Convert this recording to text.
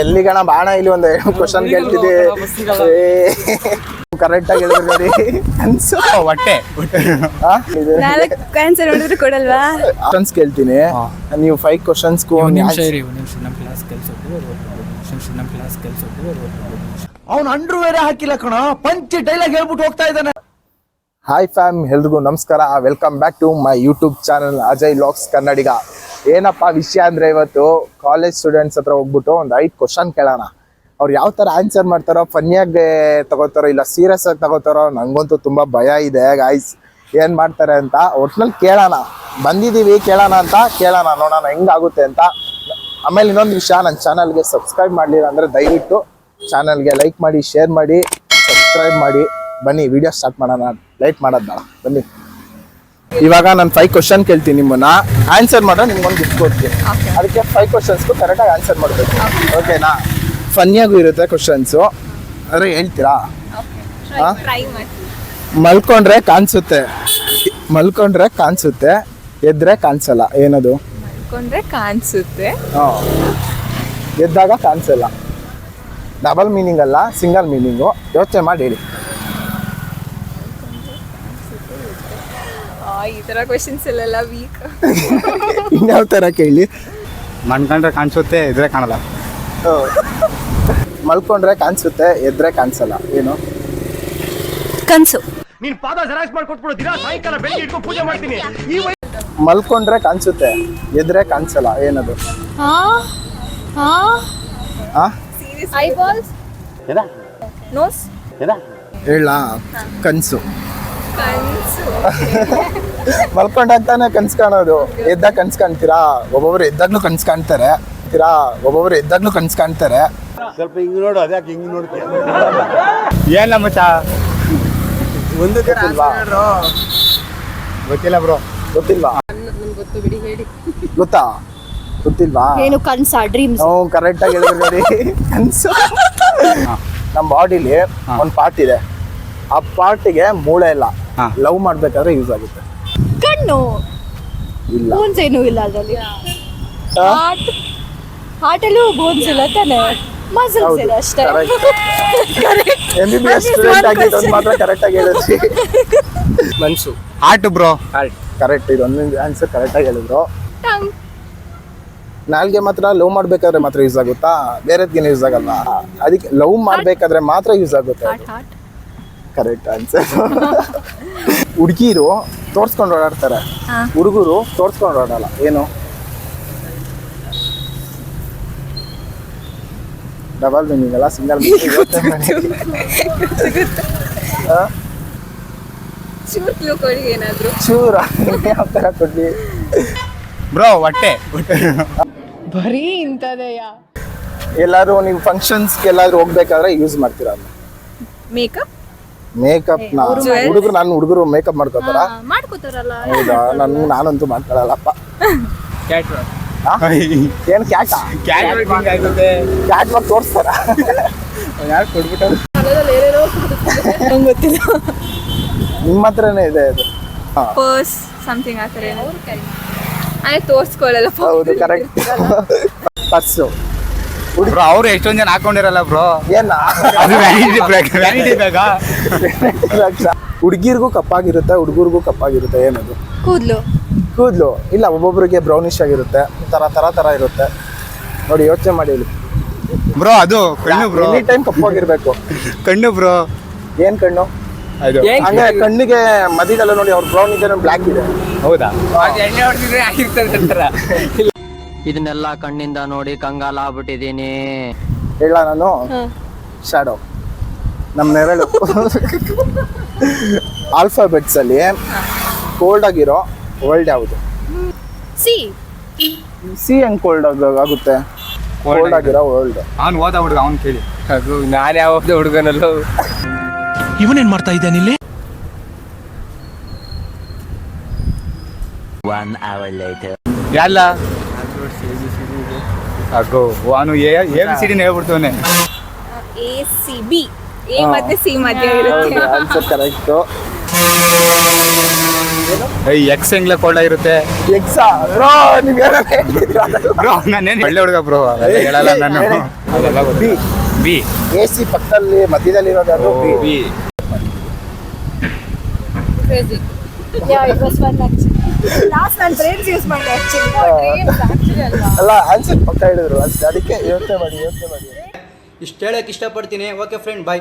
ಎಲ್ಲಿ ಗಣ ಬಾಣ ಇಲ್ಲಿ ಒಂದು ಕ್ವಶನ್ ಕೇಳ್ತಿದ್ದೆ ಕರೆಕ್ಟ್ ಆಗಿ ಹೇಳಿದ್ರು ನೋಡಿ ಅನ್ಸೋ ಹೊಟ್ಟೆ ಆನ್ಸರ್ ನೋಡಿದ್ರೆ ಕೊಡಲ್ವಾ? ಕ್ವಶನ್ಸ್ ಕೇಳ್ತೀನಿ ನೀವು 5 ಕ್ವಶನ್ಸ್ಗೂ ಅವ್ನು ಅಂಡ್ರು ಬೇರೆ ಹಾಕಿಲ್ಲ ಕಣ, ಪಂಚಿ ಡೈಲಾಗ್ ಹೇಳ್ಬಿಟ್ಟು ಹೋಗ್ತಾ ಇದ್ದಾನೆ. ಹಾಯ್ ಫ್ಯಾಮ್, ಎಲ್ರಿಗೂ ನಮಸ್ಕಾರ. Welcome back to my YouTube channel Ajay vlogs Kannadiga. ಏನಪ್ಪ ವಿಷಯ ಅಂದರೆ ಇವತ್ತು ಕಾಲೇಜ್ ಸ್ಟೂಡೆಂಟ್ಸ್ ಹತ್ರ ಹೋಗ್ಬಿಟ್ಟು ಒಂದು 5 ಕ್ವಶನ್ ಕೇಳೋಣ. ಅವ್ರು ಯಾವ ಥರ ಆನ್ಸರ್ ಮಾಡ್ತಾರೋ, ಫನ್ನಿಯಾಗಿ ತಗೋತಾರೋ ಇಲ್ಲ ಸೀರಿಯಸ್ ಆಗಿ ತಗೋತಾರೋ, ನನಗಂತೂ ತುಂಬ ಭಯ ಇದೆ ಗಾಯ್ಸ್. ಏನು ಮಾಡ್ತಾರೆ ಅಂತ ಒಟ್ನಲ್ಲಿ ಕೇಳೋಣ, ಬಂದಿದ್ದೀವಿ ಕೇಳೋಣ ಅಂತ ಕೇಳೋಣ, ನೋಡೋಣ ಹೆಂಗಾಗುತ್ತೆ ಅಂತ. ಆಮೇಲೆ ಇನ್ನೊಂದು ವಿಷಯ, ನನ್ನ ಚಾನಲ್ಗೆ ಸಬ್ಸ್ಕ್ರೈಬ್ ಮಾಡಲಿಲ್ಲ ಅಂದರೆ ದಯವಿಟ್ಟು ಚಾನಲ್ಗೆ ಲೈಕ್ ಮಾಡಿ, ಶೇರ್ ಮಾಡಿ, ಸಬ್ಸ್ಕ್ರೈಬ್ ಮಾಡಿ. ಬನ್ನಿ ವಿಡಿಯೋ ಸ್ಟಾರ್ಟ್ ಮಾಡೋಣ, ಲೈಟ್ ಮಾಡೋದು ಬನ್ನಿ. ಇವಾಗ ನಾನು 5 ಕ್ವಶನ್ ಕೇಳ್ತೀನಿ, ನಿಮ್ಮನ್ನ ಆನ್ಸರ್ ಮಾಡೋ ನಿಮ್ಗೊಂದು ಗಿಫ್ಟ್ ಕೊಡ್ತೀನಿ. ಅದಕ್ಕೆ 5 ಕ್ವಶನ್ಸ್ಗೂ ಕರೆಕ್ಟಾಗಿ ಆನ್ಸರ್ ಮಾಡಬೇಕು, ಓಕೆನಾ? ಫನ್ನಿಯಾಗೂ ಇರುತ್ತೆ ಕ್ವಶನ್ಸು, ಆದರೆ ಹೇಳ್ತೀರಾ? ಮಲ್ಕೊಂಡ್ರೆ ಕಾಣಿಸುತ್ತೆ, ಎದ್ರೆ ಕಾಣಿಸಲ್ಲ, ಏನದು? ಮಲ್ಕೊಂಡ್ರೆ ಕಾಣಿಸುತ್ತೆ, ಎದ್ದಾಗ ಕಾಣಿಸಲ್ಲ. ಡಬಲ್ ಮೀನಿಂಗ್ ಅಲ್ಲ, ಸಿಂಗಲ್ ಮೀನಿಂಗು. ಯೋಚನೆ ಮಾಡಿ ಹೇಳಿ. ಈ ತರ ಕ್ವೆಶ್ಚನ್ಸ್ ಎಲ್ಲ ವೀಕ್. ಇನ್ಯಾವ ಥರ ಕೇಳಿ? ಮನ್ಕೊಂಡ್ರೆ ಕಾಣಿಸುತ್ತೆ, ಎದ್ರೆ ಕಾಣಲ್ಲ. ಮಲ್ಕೊಂಡ್ರೆ ಕಾಣಿಸುತ್ತೆ, ಎದ್ರೆ ಕಾಣಿಸಲ್ಲ, ಏನು? ಕನ್ಸು. ನೀನ್ ಪಾದ ಜೆರಾಕ್ಸ್ ಮಾಡ್ಕೊಟ್ಬಿಡು, ದಿನ ಸಾಯಂಕಾಲ ಬೆಳಿಗ್ಗೆ ಇಟ್ಕೊಂಡು ಪೂಜೆ ಮಾಡ್ತೀನಿ. ಮಲ್ಕೊಂಡ್ರೆ ಕಾಣಿಸುತ್ತೆ, ಎದ್ರೆ ಕಾಣಿಸಲ್ಲ, ಏನದು? ಐಬಾಲ್ಸ್, ನೋಸ್, ಹೇಳ ಕನ್ಸು. ಕನ್ಸು. ಮಲ್ಕೊಂಡಾಗ್ತಾನೆ ಕನ್ಸು ಕಾಣೋದು, ಎದ್ದಾಗ ಕನ್ಸು ಕಾಣ್ತೀರಾ? ಒಬ್ಬೊಬ್ರು ಎದ್ದಾಗ್ಲೂ ಕನ್ಸು ಕಾಣ್ತಾರೆ, ಸ್ವಲ್ಪ ಹಿಂಗ್ ನೋಡು, ಅದ್ಯಾಕೆ ಹಿಂಗ್ ನೋಡ್ತೀಯ? ಏನ್ ಮಚ್ಚ ಒಂದು ಗೊತ್ತಿಲ್ಲ ಬ್ರೋ. ಗೊತ್ತಿಲ್ವಾ? ಗೊತ್ತು ಬಿಡಿ, ಹೇಳಿ. ಗೊತ್ತಾ? ಗೊತ್ತಿಲ್ವಾ? ಏನು ಕನ್ಸಾ? ಡ್ರೀಮ್ಸ್. ನಾವು ಕರೆಕ್ಟಾಗಿ ಹೇಳಿದ್ರು ನೋಡಿ, ಕನ್ಸು. ನಮ್ಮ ಬಾಡಿಲಿ ಒಂದು ಪಾರ್ಟ್ ಇದೆ, ಆ ಪಾರ್ಟಿಗೆ ಮೂಳೆ ಇಲ್ಲ. ಲವ್ ಮಾಡ್ಬೇಕಾದ್ರೆ ಯೂಸ್ ಆಗುತ್ತೆ. ಕಣ್ಣು ಇಲ್ಲ, ಬೋನ್ಸ್ ಏನೂ ಇಲ್ಲ ಅದರಲ್ಲಿ. ಹಾರ್ಟಲ್ಲೂ ಬೋನ್ಸ್ ಇಲ್ಲ ತಾನೆ, ಮಸಲ್ಸ್ ಇದೆ ಅಷ್ಟೇ. MBBS ಸ್ಟೂಡೆಂಟ್ ಆಗಿದ್ದು ಮಾತ್ರ ಕರೆಕ್ಟಾಗಿ ಹೇಳಿದ್ರಿ. ಮನ್ಸು, ಹಾರ್ಟ್ ಬ್ರೋ. ಕರೆಕ್ಟ್, ಇದೊಂದು ಆನ್ಸರ್ ಕರೆಕ್ಟಾಗಿ ಹೇಳಿದ್ರು. ಟಂಗ್. ನಾಲ್ಗೆ ಮಾತ್ರ ಲವ್ ಮಾಡ್ಬೇಕಾದ್ರೆ ಮಾತ್ರ ಯೂಸ್ ಆಗುತ್ತಾ? ಬೇರೆದ್ಗೇನು ಯೂಸ್ ಆಗಲ್ಲ. ಅದಕ್ಕೆ ಲವ್ ಮಾಡ್ಬೇಕಾದ್ರೆ ಮಾತ್ರ ಯೂಸ್ ಆಗುತ್ತೆ. ಹಾರ್ಟ್. Correct answer. ಹುಡುಗಿರು ತೋರ್ಸ್ಕೊಂಡು ಓಡಾಡ್ತಾರೆ, ಹುಡುಗರು ತೋರ್ಸ್ಕೊಂಡು ಓಡಾಡಲ್ಲ, ಏನು? ಡಬಲ್ ಮೀನಿಂಗ್ ಅಲ್ಲ, ಸಿಂಗಲ್ ಮೀನಿಂಗ್. ಚೂರ್ ಕ್ಲೂ ಕೊಡಿ ಏನಾದ್ರು. ಚೂರ ಯಾವ ಥರ ಕೊಡ್ಲಿ ಬ್ರೋ? ಹೊಟ್ಟೆ. ಬರೀ ಇಂಥದೆಯ. ಎಲ್ಲಾರು ನೀವು ಫಂಕ್ಷನ್ಸ್ಗೆ ಎಲ್ಲಾದ್ರೂ ಹೋಗ್ಬೇಕಾದ್ರೆ ಯೂಸ್ ಮಾಡ್ತೀರಾ? ಮೇಕಪ್. ಮೇಕಪ್ನ ಹುಡುಗರು ಮೇಕಪ್ ಮಾಡ್ಕೋತಾರ? ಮಾಡ್ಕೋತಾರಲ್ಲ. ಹೌದಾ? ನಾನಂತೂ ಮಾಡ್ಕೊಳ್ಳಲ್ಲಪ್ಪ. ಏನು ಕ್ಯಾಟ್ ಮಾಡಿ ತೋರಿಸ್ತಾರ? ಯಾರು ಕೊಡ್ಬಿಟ್ಟು ಗೊತ್ತಿಲ್ಲ. ನಿಮ್ಮ ಹತ್ರನೇ ಇದೆ ಅದು. ಪರ್ಸ್ ಸಮಥಿಂಗ್ ಆ ಥರ ಏನೋ ತೋರಿಸ್ಕೊಳ್ಳಲ್ಲ. ಹೌದು, ಕರೆಕ್ಟ್. ಪರ್ಸು. ಬ್ರೋ ಅವ್ರು ಎಷ್ಟೊಂದು ಜನ ಹಾಕೊಂಡಿರಲ್ಲ ಬ್ರೋ. ಏನ ವ್ಯಾನಿಟಿ ಬ್ಯಾಗ. ಹುಡುಗಿರ್ಗೂ ಕಪ್ಪಾಗಿರುತ್ತೆ, ಹುಡುಗರಿಗೂ ಕಪ್ಪಾಗಿರುತ್ತೆ, ಏನದು? ಕೂದಲು ಇಲ್ಲ, ಒಬ್ಬೊಬ್ರಿಗೆ ಬ್ರೌನಿಶ್ ಆಗಿರುತ್ತೆ, ತರ ಇರುತ್ತೆ. ನೋಡಿ, ಯೋಚನೆ ಮಾಡಿ ಹೇಳಿ. ಬ್ರೋ ಅದು ಕಣ್ಣು ಬ್ರೋ. Any time ಕಪ್ಪಾಗಿರ್ಬೇಕು. ಕಣ್ಣು ಬ್ರೋ. ಏನ್ ಕಣ್ಣು? ಅದು ಹಂಗೆ ಕಣ್ಣಿಗೆ ಮದಿದಲ್ಲ ನೋಡಿ, ಅವ್ರ ಬ್ರೌನ್ ಇದೆ, ಬ್ಲ್ಯಾಕ್ ಇದೆ. ಹೌದಾ? ಇದನ್ನೆಲ್ಲ ಕಣ್ಣಿಂದ ನೋಡಿ ಕಂಗಾಲ ಆಗ್ಬಿಟ್ಟಿದೀನಿ. ಹೇಳ ನಾನು ಶಾಡೋ, ನಮ್ಮ ನೆರಳು. ಆಲ್ಫಾಬೆಟ್ಸ್ ಅಲ್ಲಿ ಕೋಲ್ಡ್ ಆಗಿರೋ ವರ್ಲ್ಡ್ ಯಾವುದು? ಸಿ ಹೆಂಗ್ ಕೋಲ್ಡ್ ಆಗುತ್ತೆ? ಕೋಲ್ಡ್ ಆಗಿರೋ ವರ್ಲ್ಡ್. ಅವ್ನು ಓದ ಹುಡುಗ, ಅವ್ನು ಕೇಳಿ. ನಾನು ಯಾವ್ದು ಹುಡುಗನಲ್ಲೋ. ಇವನೇನ್ ಮಾಡ್ತಾ ಇದ್ದಾನೆ ಇಲ್ಲಿ? 1 hour later. ಯಾಲ್ಲ ಅಗೋ ಅವನು ABCD ಹೇಳ್ಬಿಡ್ತಾನೆ. ACB. A ಮತ್ತೆ C ಮಧ್ಯ ಇರುತ್ತೆ. Answer correct. ಎಕ್ಸ್ ಹೆಂಗ್ಲ ಕೊಳ್ಳ ಇರುತ್ತೆ ಎಕ್ಸಾ ಬ್ರೋ ನೀವು ಬ್ರೋ ನಾನೇನು ಒಳ್ಳೆ ಹುಡುಗ ಬ್ರೋ ಹೇಳಲ್ಲ ನಾನು ಅದೆಲ್ಲ ಬಿ ಬಿ ಎ ಸಿ ಪಕ್ಕದಲ್ಲಿ ಮಧ್ಯದಲ್ಲಿ ಇರೋದು ಅದು B B Crazy. Yeah, it was fun actually. Last ನಾನು brains use ಮಾಡಿದೆ actually. Dreams actually ಅಲ್ವಾ? ಅಲ್ಲ ಆನ್ಸರ್ ಪಕ್ಕ ಹೇಳಿದ್ರು ಅದಕ್ಕೆ ಯೋಚನೆ ಮಾಡಿ ಇಷ್ಟು ಹೇಳಕ್ಕೆ ಇಷ್ಟಪಡ್ತೀನಿ. ಓಕೆ ಫ್ರೆಂಡ್, ಬಾಯ್.